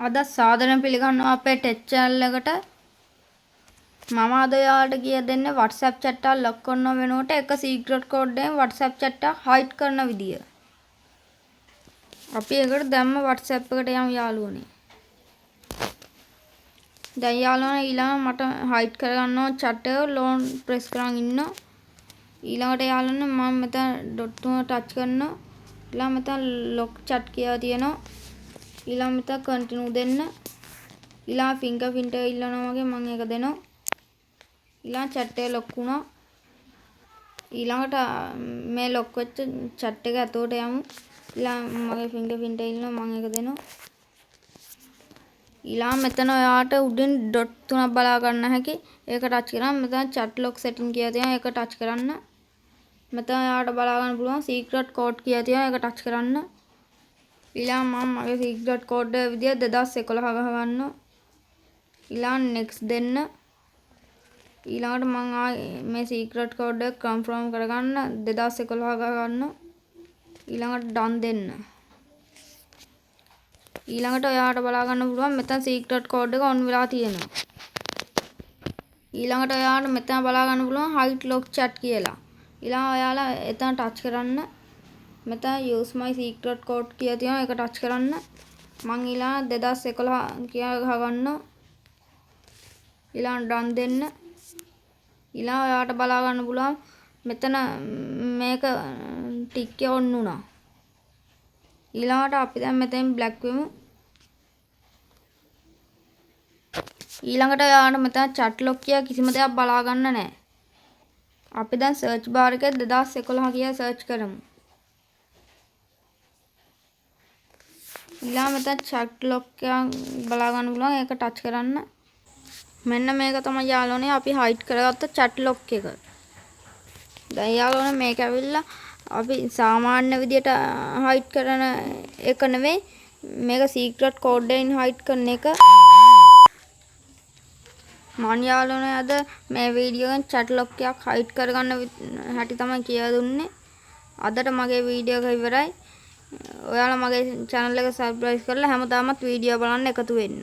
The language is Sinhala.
අද සාදරයෙන් පිළිගන්නවා අපේ ටෙක් channel එකට. මම අද ඔයාලට කියලා දෙන්නේ WhatsApp chat එක lock කරන වෙනුවට එක secret code එකෙන් WhatsApp chat එක hide කරන විදිය. අපි ඒකට දැම්ම WhatsApp එකට යමු යාළුවනේ. දැන් යාළුවනේ ඊළඟ මට hide කරගන්නවා chat එක long press කරන් ඉන්නවා. ඊළඟට යාළුවනේ මම මෙතන dot තුන touch කරනවා. ඊළඟ මෙතන lock chat කියලා තියෙනවා. ඊළඟ මෙතන continue දෙන්න. ඊළඟ fingerprint එක ඉල්ලනවා වගේ මම ඒක දෙනවා. ඊළඟ chat එක lock වුණා. ඊළඟට මේ lock වෙච්ච chat එක ඇතුලට යමු. ඊළඟ මගේ fingerprint එක ඉල්ලනවා මම ඒක දෙනවා. ඊළඟ මෙතන ඔයාලට උඩින් dot තුනක් බලා ගන්න හැකි. ඒක touch කරාම මෙතන chat lock setting කියලා තියෙනවා. ඒක touch කරන්න. මෙතන ඔයාලට බලා ගන්න පුළුවන් secret code කියලා තියෙනවා. ඒක touch කරන්න. ඊළඟ මම මගේ secret code එක විදිය 2011 ගහගන්නවා. ඊළඟ next දෙන්න. ඊළඟට මම මේ secret code එක confirm කරගන්න 2011 ගහගන්නවා. ඊළඟට done දෙන්න. ඊළඟට ඔයාලට බලා ගන්න පුළුවන් මෙතන secret code එක on වෙලා තියෙනවා. ඊළඟට ඔයාලට මෙතන බලා ගන්න පුළුවන් hide lock chat කියලා. ඊළඟ ඔයාලා එතන touch කරන්න. මෙතන use my secret code කියලා තියෙනවා. ඒක touch කරන්න. මං ඊළඟ 2011 කියලා ගහගන්නවා. ඊළඟ done දෙන්න. ඊළඟ ඔයාලට බලා ගන්න පුළුවන් මෙතන මේක ටික් එක on වුණා. ඊළඟට අපි දැන් මෙතෙන් black වෙමු. ඊළඟට ඔයාලට මෙතන chat lock කියලා කිසිම දෙයක් බලා ගන්න නැහැ. අපි දැන් search bar එකේ 2011 කියලා search කරමු. ඊළඟ මෙතන chat lock එක බලා ගන්න පුළුවන් ඒක touch කරන්න. මෙන්න මේක තමයි යාළුවනේ අපි hide කරගත්ත chat lock එක. දැන් යාළුවනේ මේක ඇවිල්ලා අපි සාමාන්‍ය විදියට hide කරන එක නෙවෙයි මේක secret code එකෙන් hide කරන එක. මම යාළුවනේ අද මේ වීඩියෝ එකෙන් chat lock එකක් hide කරගන්න හැටි තමයි කියලා දුන්නේ. අදට මගේ වීඩියෝ එක ඉවරයි. ඔයාලා මගේ channel එක subscribe කරලා හැමදාමත් වීඩියෝ බලන්න එකතු වෙන්න.